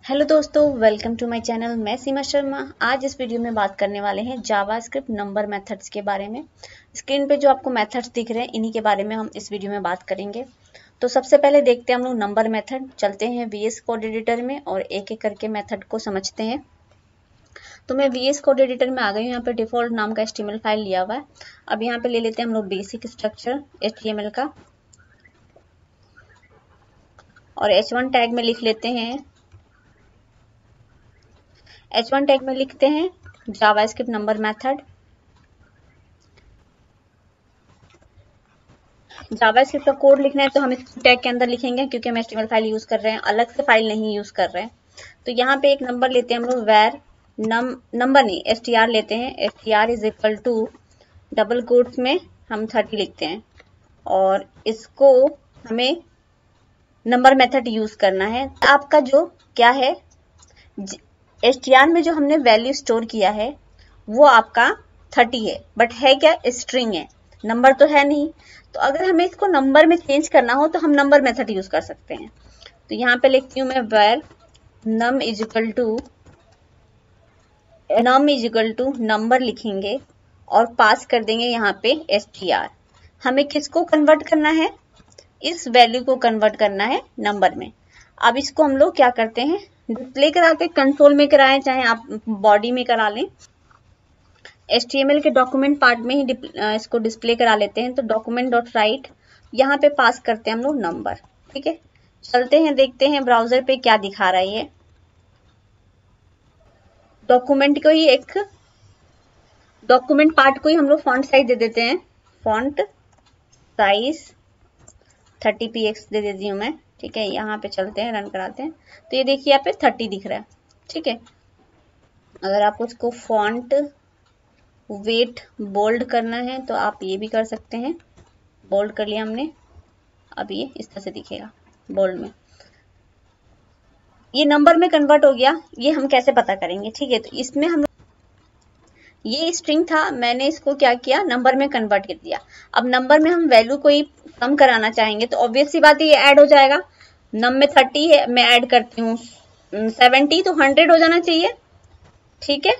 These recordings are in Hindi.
हेलो दोस्तों, वेलकम टू माय चैनल। मैं सीमा शर्मा। आज इस वीडियो में बात करने वाले हैं जावास्क्रिप्ट नंबर मेथड्स के बारे में। स्क्रीन पे जो आपको मेथड्स दिख रहे हैं इन्हीं के बारे में हम इस वीडियो में बात करेंगे। तो सबसे पहले देखते हैं हम लोग नंबर मेथड। चलते हैं VS कोड एडिटर में और एक एक करके मेथड को समझते हैं। तो मैं VS कोड एडिटर में आ गई हूँ। यहाँ पे डिफॉल्ट नाम का HTML फाइल लिया हुआ है। अब यहाँ पे ले लेते हैं हम लोग बेसिक स्ट्रक्चर HTML का और H1 टैग में लिख लेते हैं। H1 टैग में लिखते हैं जावास्क्रिप्ट नंबर मेथड। जावास्क्रिप्ट का कोड लिखना है तो हम इस टैग के अंदर लिखेंगे, क्योंकि हम HTML फाइल यूज कर रहे हैं, अलग से फाइल नहीं यूज कर रहे हैं। तो यहाँ पे एक नंबर लेते हैं हम लोग, वेर नंबर नहीं str लेते हैं। str is equal to double quotes में हम 30 लिखते हैं और इसको हमें नंबर मेथड यूज करना है। आपका जो क्या है, str में जो हमने वैल्यू स्टोर किया है वो आपका 30 है, बट है क्या, स्ट्रिंग है, नंबर तो है नहीं। तो अगर हमें इसको नंबर में चेंज करना हो तो हम नंबर मेथड यूज कर सकते हैं। तो यहाँ पे लिखती हूँ मैं var num is equal to number लिखेंगे और पास कर देंगे यहाँ पे str। हमें किसको कन्वर्ट करना है, इस वैल्यू को कन्वर्ट करना है नंबर में। अब इसको हम लोग क्या करते हैं, डिस्प्ले करा के कंसोल में कराएं, चाहे आप बॉडी में करा लें। HTML के डॉक्यूमेंट पार्ट में ही इसको डिस्प्ले करा लेते हैं। तो डॉक्यूमेंट डॉट राइट यहाँ पे पास करते हैं हम लोग नंबर। ठीक है, चलते हैं देखते हैं ब्राउजर पे क्या दिखा रहा है ये। डॉक्यूमेंट को ही एक डॉक्यूमेंट पार्ट को ही हम लोग फॉन्ट साइज दे देते हैं। फॉन्ट साइज 30 px दे देती हूँ मैं। ठीक है, यहाँ पे चलते हैं, रन कराते हैं। तो ये देखिए यहाँ पे 30 दिख रहा है। ठीक है, अगर आपको इसको फॉन्ट वेट बोल्ड करना है तो आप ये भी कर सकते हैं। बोल्ड कर लिया हमने, अब ये इस तरह से दिखेगा बोल्ड में। ये नंबर में कन्वर्ट हो गया। ये हम कैसे पता करेंगे, ठीक है। तो इसमें हम ये स्ट्रिंग था, मैंने इसको क्या किया, नंबर में कन्वर्ट कर दिया। अब नंबर में हम वैल्यू कोई कम कराना चाहेंगे तो ऑब्वियस सी बात है ये ऐड हो जाएगा। नम में 30 है, मैं ऐड करती हूँ 70, तो 100 हो जाना चाहिए। ठीक है,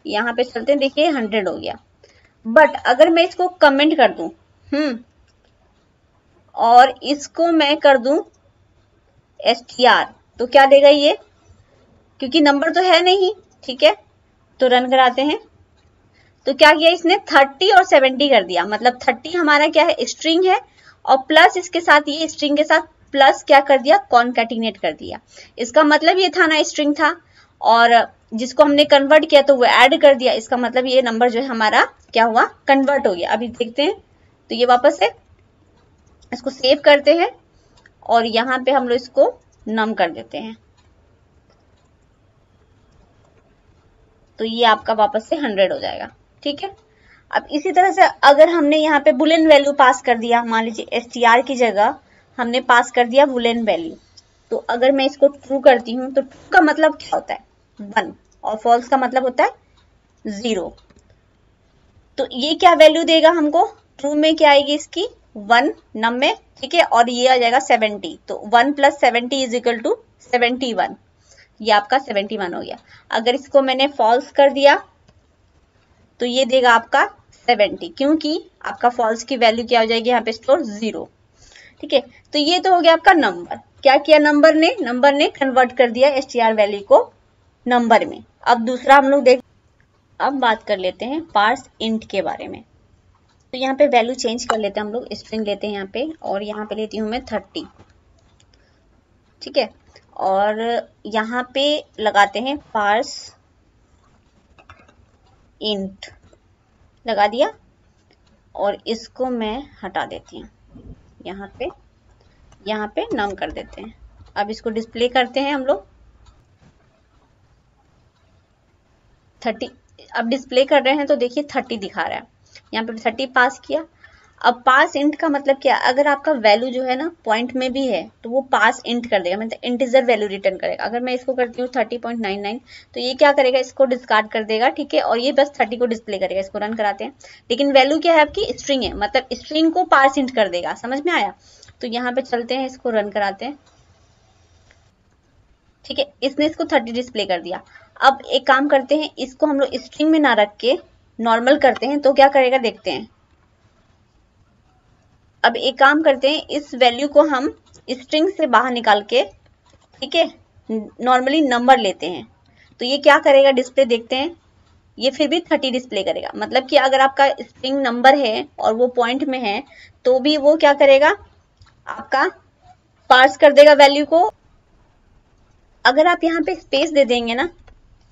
यहाँ पे चलते हैं, देखिए 100 हो गया। बट अगर मैं इसको कमेंट कर दूं और इसको मैं कर दूं str, तो क्या देगा ये, क्योंकि नंबर तो है नहीं। ठीक है, तो रन कराते हैं। तो क्या किया इसने, 30 और 70 कर दिया। मतलब 30 हमारा क्या है, स्ट्रिंग है, और प्लस इसके साथ, ये स्ट्रिंग के साथ प्लस क्या कर दिया, कॉन्कैटिनेट कर दिया। इसका मतलब ये था ना, स्ट्रिंग था और जिसको हमने कन्वर्ट किया तो वो ऐड कर दिया। इसका मतलब ये नंबर जो है हमारा क्या हुआ, कन्वर्ट हो गया। अभी देखते हैं, तो ये वापस से इसको सेव करते हैं और यहाँ पे हम लोग इसको नम कर देते हैं। तो ये आपका वापस से 100 हो जाएगा। ठीक है, अब इसी तरह से अगर हमने यहाँ पे बुलियन वैल्यू पास कर दिया, मान लीजिए str की जगह हमने पास कर दिया बुलियन वैल्यू, तो अगर मैं इसको ट्रू करती हूँ तो ट्रू का मतलब क्या होता है, 1, और फॉल्स का मतलब होता है 0। तो ये क्या वैल्यू देगा हमको, ट्रू में क्या आएगी इसकी, 1 नम में। ठीक है, और ये आ जाएगा 70, तो 1 + 70 इज इक्वल टू 71। ये आपका 71 हो गया। अगर इसको मैंने फॉल्स कर दिया तो ये देगा आपका 70, क्योंकि आपका फॉल्स की वैल्यू क्या हो जाएगी यहाँ पे, स्टोर 0। ठीक है, तो ये तो हो गया आपका नंबर। क्या किया नंबर ने कन्वर्ट कर दिया str वैल्यू को नंबर में। अब दूसरा हम लोग अब बात कर लेते हैं पार्स इंट के बारे में। तो यहाँ पे वैल्यू चेंज कर लेते हैं हम लोग, स्ट्रिंग लेते हैं यहाँ पे, और यहाँ पे लेती हूँ मैं 30। ठीक है, और यहाँ पे लगाते हैं पार्स इंट, लगा दिया, और इसको मैं हटा देती हूँ, यहाँ पे नम कर देते हैं। अब इसको डिस्प्ले करते हैं हम लोग 30। अब डिस्प्ले कर रहे हैं तो देखिए 30 दिखा रहा है, यहाँ पे 30 पास किया। अब पास इंट का मतलब क्या, अगर आपका वैल्यू जो है ना पॉइंट में भी है तो वो पास इंट कर देगा, मतलब इंटीजर वैल्यू रिटर्न करेगा। अगर मैं इसको करती हूँ 30.99, तो ये क्या करेगा, इसको डिस्कार्ड कर देगा। ठीक है, और ये बस 30 को डिस्प्ले करेगा। इसको रन कराते हैं, लेकिन वैल्यू क्या है आपकी, स्ट्रिंग है, मतलब स्ट्रिंग को पास इंट कर देगा। समझ में आया। तो यहाँ पे चलते हैं, इसको रन कराते हैं। ठीक है, इसने इसको 30 डिस्प्ले कर दिया। अब एक काम करते हैं, इसको हम लोग स्ट्रिंग में ना रख के नॉर्मल करते हैं, तो क्या करेगा देखते हैं। अब एक काम करते हैं, इस वैल्यू को हम स्ट्रिंग से बाहर निकाल के, ठीक है, नॉर्मली नंबर लेते हैं, तो ये क्या करेगा डिस्प्ले देखते हैं। ये फिर भी 30 डिस्प्ले करेगा, मतलब कि अगर आपका स्ट्रिंग नंबर है और वो पॉइंट में है तो भी वो क्या करेगा, आपका पार्स कर देगा वैल्यू को। अगर आप यहाँ पे स्पेस दे देंगे ना,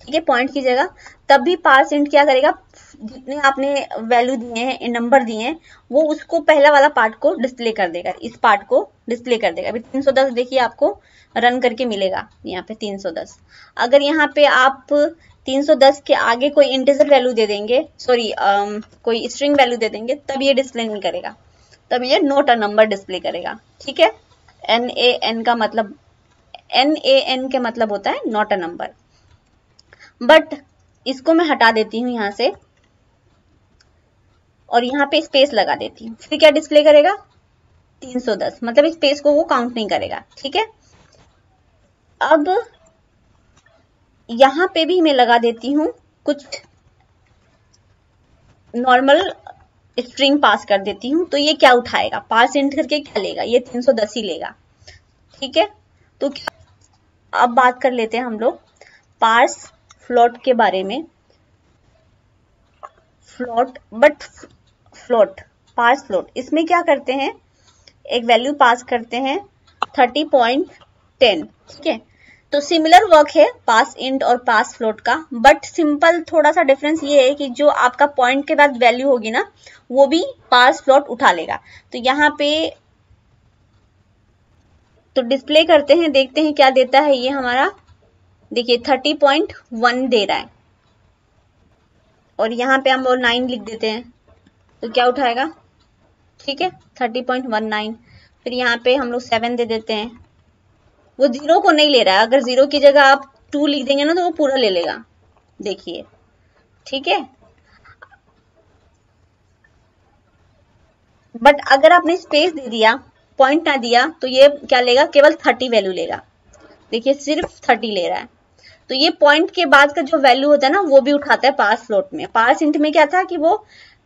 ठीक है, पॉइंट की जगह, तब भी पार्स इंट क्या करेगा, जितने आपने वैल्यू दिए हैं, नंबर दिए हैं, वो उसको पहला वाला पार्ट को डिस्प्ले कर देगा, इस पार्ट को डिस्प्ले कर देगा। अभी 310 देखिए आपको रन करके मिलेगा यहाँ पे 310। अगर यहाँ पे आप 310 के आगे कोई इंटीजर वैल्यू दे देंगे, सॉरी कोई स्ट्रिंग वैल्यू दे देंगे, तब ये डिस्प्ले नहीं करेगा, तब ये नॉट अ नंबर डिस्प्ले करेगा। ठीक है, NaN का मतलब, NaN के मतलब होता है नॉट अ नंबर। बट इसको मैं हटा देती हूं यहां से और यहाँ पे स्पेस लगा देती हूँ, फिर क्या डिस्प्ले करेगा 310, मतलब स्पेस को वो काउंट नहीं करेगा। ठीक है, अब यहां पे भी मैं लगा देती हूँ कुछ नॉर्मल स्ट्रिंग पास कर देती हूँ, तो ये क्या उठाएगा, पास इंट करके क्या लेगा, ये 310 ही लेगा। ठीक है, तो क्या, अब बात कर लेते हैं हम लोग पार्स फ्लोट के बारे में। Float, but float, parse float, इसमें क्या करते हैं, एक वैल्यू पास करते हैं 30.10। ठीक है, तो सिमिलर वर्क है पास इंट और पास फ्लोट का, बट सिंपल थोड़ा सा डिफरेंस ये है कि जो आपका पॉइंट के बाद वैल्यू होगी ना, वो भी पास फ्लोट उठा लेगा। तो यहाँ पे तो डिस्प्ले करते हैं, देखते हैं क्या देता है ये हमारा। देखिए 30.1 दे रहा है और यहाँ पे हम और 9 लिख देते हैं, तो क्या उठाएगा, ठीक है 30.19। फिर यहाँ पे हम लोग 7 दे देते हैं, वो 0 को नहीं ले रहा है, अगर 0 की जगह आप 2 लिख देंगे ना तो वो पूरा ले लेगा, देखिए। ठीक है, बट अगर आपने स्पेस दे दिया, पॉइंट ना दिया, तो ये क्या लेगा, केवल 30 वैल्यू लेगा। देखिए सिर्फ 30 ले रहा है। तो ये पॉइंट के बाद का जो वैल्यू होता है ना, वो भी उठाता है पास फ्लोट में। पास इंट में क्या था कि वो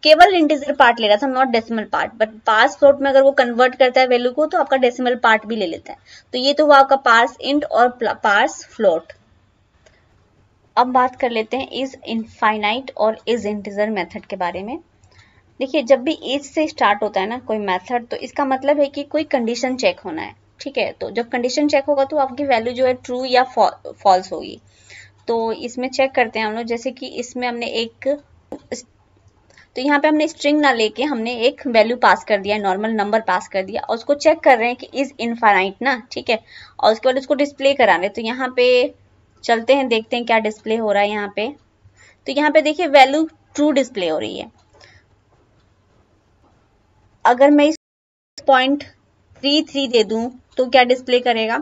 केवल इंटीजर पार्ट ले रहा था, not decimal part, but pass float में अगर वो कन्वर्ट करता है वैल्यू को, तो आपका डेसिमल पार्ट भी ले लेता है। तो ये तो हुआ आपका पार्स इंट और पार्स फ्लोट। अब बात कर लेते हैं इज इनफाइनाइट और इज इंटीजर मेथड के बारे में। देखिए जब भी इज से स्टार्ट होता है ना कोई मेथड, तो इसका मतलब है कि कोई कंडीशन चेक होना है। ठीक है, तो जब कंडीशन चेक होगा तो आपकी वैल्यू जो है ट्रू या फॉल्स होगी। तो इसमें चेक करते हैं हम लोग, जैसे कि इसमें हमने एक, तो यहाँ पे हमने स्ट्रिंग ना लेके हमने एक वैल्यू पास कर दिया, नॉर्मल नंबर पास कर दिया, और उसको चेक कर रहे हैं कि इज इनफाइनाइट ना। ठीक है, और उसके बाद उसको डिस्प्ले कराने। तो यहाँ पे चलते हैं, देखते हैं क्या डिस्प्ले हो रहा है यहाँ पे। तो यहाँ पे देखिए वैल्यू ट्रू डिस्प्ले हो रही है। अगर मैं इस पॉइंट 33 दे दूं तो क्या डिस्प्ले करेगा,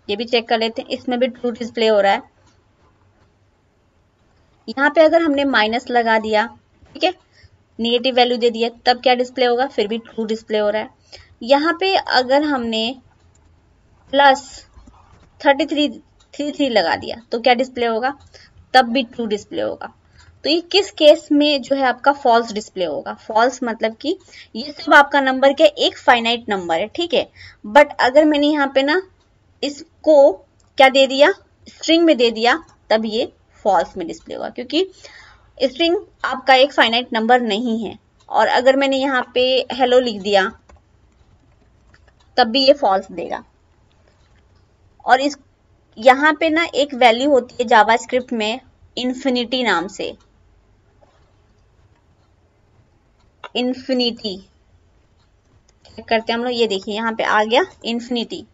ये भी चेक कर लेते हैं। इसमें भी ट्रू डिस्प्ले हो रहा है। यहाँ पे अगर हमने माइनस लगा दिया, ठीक है, नेगेटिव वैल्यू दे दिया, तब क्या डिस्प्ले होगा, फिर भी ट्रू डिस्प्ले हो रहा है। यहाँ पे अगर हमने प्लस 33 लगा दिया तो क्या डिस्प्ले होगा, तब भी ट्रू डिस्प्ले होगा। तो ये किस केस में जो है आपका फॉल्स डिस्प्ले होगा। फॉल्स मतलब कि ये सब आपका नंबर क्या, एक फाइनाइट नंबर है। ठीक है, बट अगर मैंने यहाँ पे ना इसको क्या दे दिया, स्ट्रिंग में दे दिया, तब ये फॉल्स में डिस्प्ले होगा, क्योंकि स्ट्रिंग आपका एक फाइनाइट नंबर नहीं है। और अगर मैंने यहाँ पे हेलो लिख दिया, तब भी ये फॉल्स देगा। और इस यहाँ पे ना एक वैल्यू होती है जावास्क्रिप्ट में इन्फिनिटी नाम से, इन्फिनिटी चेक करते हैं हम लोग। ये देखिए यहाँ पे आ गया इन्फिनिटी,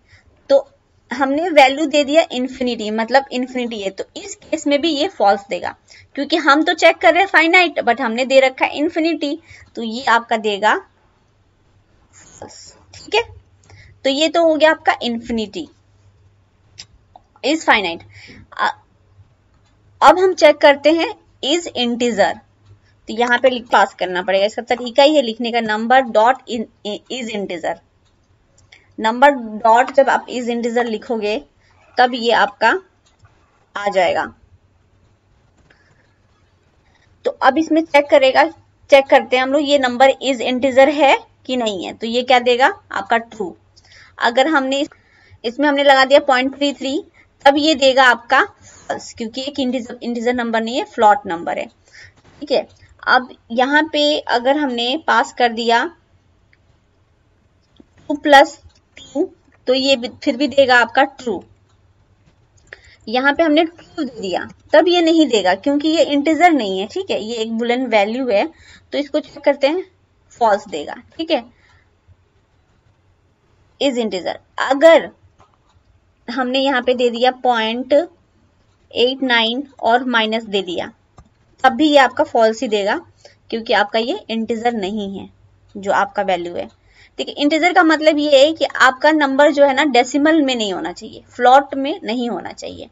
तो हमने वैल्यू दे दिया इन्फिनिटी, मतलब इन्फिनिटी है। तो इस केस में भी ये फॉल्स देगा, क्योंकि हम तो चेक कर रहे हैं फाइनाइट, बट हमने दे रखा है इन्फिनिटी, तो ये आपका देगा फॉल्स। ठीक है, तो ये तो हो गया आपका इन्फिनिटी इज फाइनाइट। अब हम चेक करते हैं इज इंटीजर। तो यहाँ पे पास करना पड़ेगा, इसका तरीका ही है लिखने का, number dot is integer. Number dot जब आप इज इंटीजर लिखोगे, तब ये आपका आ जाएगा। तो अब इसमें चेक करते हैं हम लोग ये नंबर इज इंटीजर है कि नहीं है। तो ये क्या देगा आपका ट्रू। अगर हमने इसमें हमने लगा दिया 0.33 तब ये देगा आपका फॉल्स, क्योंकि एक इंटीजर नंबर नहीं है, फ्लॉट नंबर है। ठीक है, अब यहाँ पे अगर हमने पास कर दिया 2 + 2 तो ये फिर भी देगा आपका ट्रू। यहाँ पे हमने ट्रू दे दिया तब ये नहीं देगा, क्योंकि ये इंटीजर नहीं है। ठीक है, ये एक बुलियन वैल्यू है, तो इसको चेक करते हैं, फॉल्स देगा। ठीक है, इज इंटीजर। अगर हमने यहाँ पे दे दिया 0.89 और माइनस दे दिया तब भी ये आपका फॉल्स ही देगा, क्योंकि आपका ये इंटीजर नहीं है जो आपका वैल्यू है। ठीक है, इंटीजर का मतलब ये है कि आपका नंबर जो है ना डेसिमल में नहीं होना चाहिए, फ्लॉट में नहीं होना चाहिए।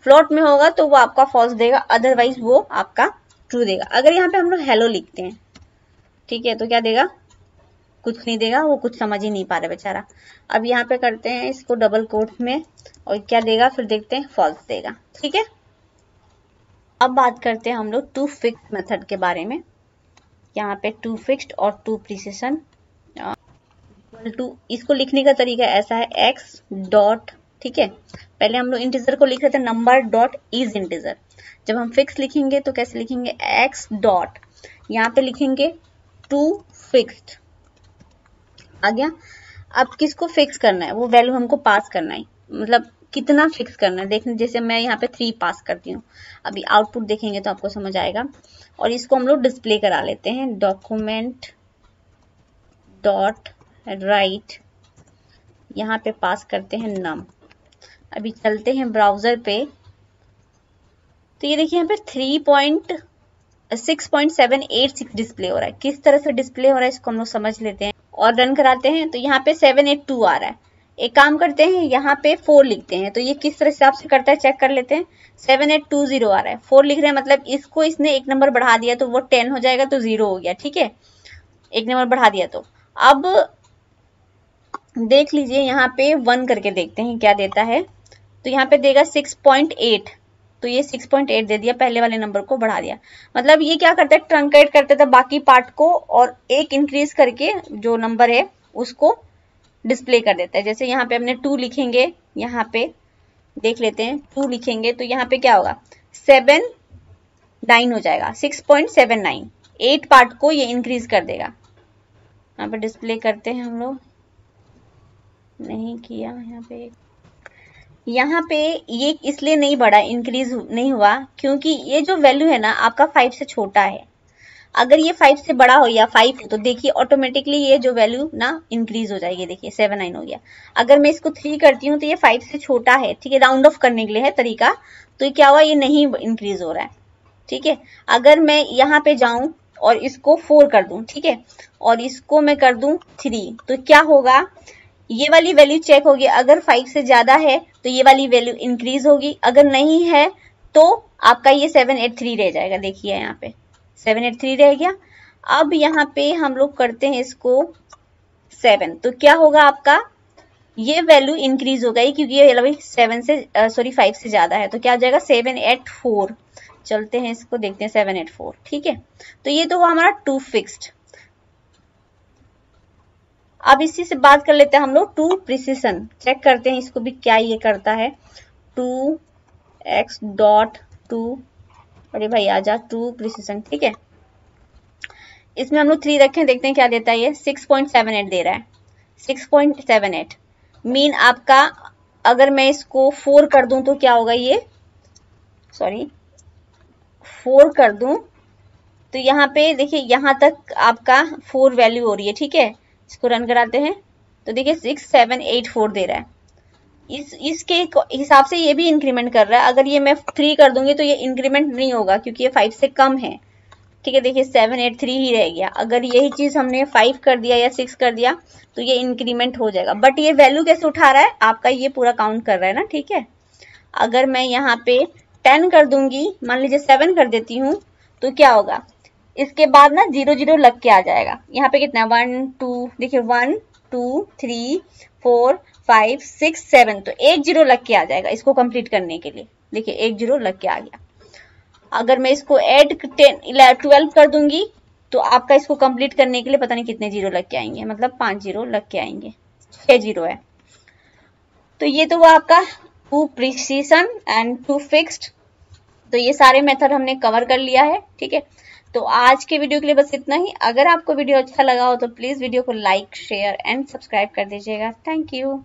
फ्लॉट में होगा तो वो आपका फॉल्स देगा, अदरवाइज वो आपका ट्रू देगा। अगर यहाँ पे हम लोग हेलो लिखते हैं, ठीक है, तो क्या देगा, कुछ नहीं देगा, वो कुछ समझ ही नहीं पा रहा बेचारा। अब यहाँ पे करते हैं इसको डबल कोट में और क्या देगा, फिर देखते हैं, फॉल्स देगा। ठीक है, अब बात करते हैं हम लोग टू फिक्स्ड मेथड के बारे में। यहाँ पे टू फिक्स्ड और टू प्रिसिशन। इसको लिखने का तरीका ऐसा है, एक्स डॉट, ठीक है, पहले हम लोग इंटीजर को लिख रहे थे नंबर डॉट इज इंटीजर। जब हम फिक्स लिखेंगे तो कैसे लिखेंगे, एक्स डॉट, यहाँ पे लिखेंगे टू फिक्स्ड, आ गया। अब किसको फिक्स करना है, वो वैल्यू हमको पास करना है, मतलब कितना फिक्स करना है। देखने, जैसे मैं यहाँ पे 3 पास करती हूँ, अभी आउटपुट देखेंगे तो आपको समझ आएगा। और इसको हम लोग डिस्प्ले करा लेते हैं, डॉक्यूमेंट डॉट राइट, यहाँ पे पास करते हैं नम। अभी चलते हैं ब्राउजर पे, तो ये देखिए यहाँ पे 3.6.786 डिस्प्ले हो रहा है। किस तरह से डिस्प्ले हो रहा है इसको हम लोग समझ लेते हैं और रन कराते हैं। तो यहाँ पे 782 आ रहा है। एक काम करते हैं, यहाँ पे 4 लिखते हैं, तो ये किस तरह हिसाब से करता है चेक कर लेते हैं। 7820 आ रहा है, 4 लिख रहे हैं, मतलब इसको इसने एक नंबर बढ़ा दिया तो वो 10 हो जाएगा, तो 0 हो गया। ठीक है, एक नंबर बढ़ा दिया। तो अब देख लीजिए यहाँ पे 1 करके देखते हैं क्या देता है। तो यहाँ पे देगा 6.8, तो ये 6.8 दे दिया, पहले वाले नंबर को बढ़ा दिया। मतलब ये क्या करता है, ट्रंकेट करते थे बाकी पार्ट को और एक इंक्रीज करके जो नंबर है उसको डिस्प्ले कर देता है। जैसे यहाँ पे हमने 2 लिखेंगे, यहाँ पे देख लेते हैं 2 लिखेंगे तो यहाँ पे क्या होगा, 79 हो जाएगा, 6.79, 8 पार्ट को ये इंक्रीज कर देगा। यहाँ पे डिस्प्ले करते हैं हम लोग, नहीं किया यहाँ पे ये इसलिए नहीं बढ़ा, इंक्रीज नहीं हुआ, क्योंकि ये जो वैल्यू है ना आपका 5 से छोटा है। अगर ये 5 से बड़ा हो या 5 हो तो देखिए ऑटोमेटिकली ये जो वैल्यू ना इंक्रीज हो जाएगी। देखिए 79 हो गया। अगर मैं इसको 3 करती हूँ तो ये 5 से छोटा है, ठीक है, राउंड ऑफ करने के लिए है तरीका, तो ये क्या हुआ, ये नहीं इंक्रीज हो रहा है। ठीक है, अगर मैं यहाँ पे जाऊं और इसको 4 कर दूं, ठीक है, और इसको मैं कर दूं 3, तो क्या होगा, ये वाली वैल्यू चेक होगी। अगर 5 से ज्यादा है तो ये वाली वैल्यू इंक्रीज होगी, अगर नहीं है तो आपका ये 783 रह जाएगा। देखिए यहाँ पे 783 रह गया। अब यहाँ पे हम लोग करते हैं इसको 7, तो क्या होगा आपका, ये वैल्यू इंक्रीज हो गई क्योंकि ये 5 से ज्यादा है, तो क्या हो जाएगा 784। चलते हैं इसको देखते हैं 784। ठीक है, तो ये तो हुआ हमारा टू फिक्स्ड। अब इसी से बात कर लेते हैं हम लोग टू प्रिसिशन। चेक करते हैं इसको भी क्या ये करता है। 2x डॉट 2, अरे भाई आजा, टू प्रिसिशन। ठीक है, इसमें हम लोग 3 रखें, देखते हैं क्या देता है। ये 6.78 दे रहा है, 6.78 मीन आपका, अगर मैं इसको 4 कर दूं तो क्या होगा, ये 4 कर दूं तो यहाँ पे देखिए यहाँ तक आपका 4 वैल्यू हो रही है। ठीक है, इसको रन कराते हैं तो देखिए 6784 दे रहा है। इसके हिसाब से ये भी इंक्रीमेंट कर रहा है। अगर ये मैं 3 कर दूंगी तो ये इंक्रीमेंट नहीं होगा क्योंकि ये 5 से कम है। ठीक है, देखिए 783 ही रह गया। अगर यही चीज हमने 5 कर दिया या 6 कर दिया तो ये इंक्रीमेंट हो जाएगा। बट ये वैल्यू कैसे उठा रहा है, आपका ये पूरा काउंट कर रहा है ना। ठीक है, अगर मैं यहाँ पे 10 कर दूंगी, मान लीजिए 7 कर देती हूँ, तो क्या होगा, इसके बाद ना 0 0 लग के आ जाएगा। यहाँ पे कितना 1 2, देखिए 1 2 3 4 5 6 7, तो 1 0 लग के आ जाएगा इसको कंप्लीट करने के लिए। देखिए 1 0 लग के आ गया। अगर मैं इसको ऐड 12 कर दूंगी तो आपका इसको कंप्लीट करने के लिए पता नहीं कितने जीरो लग के आएंगे, मतलब 5 जीरो लग के आएंगे, 6 जीरो है। तो ये तो वो आपका 2 प्रिसीजन एंड 2 फिक्स्ड। तो ये सारे मेथड हमने कवर कर लिया है, ठीक है। तो आज के वीडियो के लिए बस इतना ही। अगर आपको वीडियो अच्छा लगा हो तो प्लीज वीडियो को लाइक शेयर एंड सब्सक्राइब कर दीजिएगा। Thank you.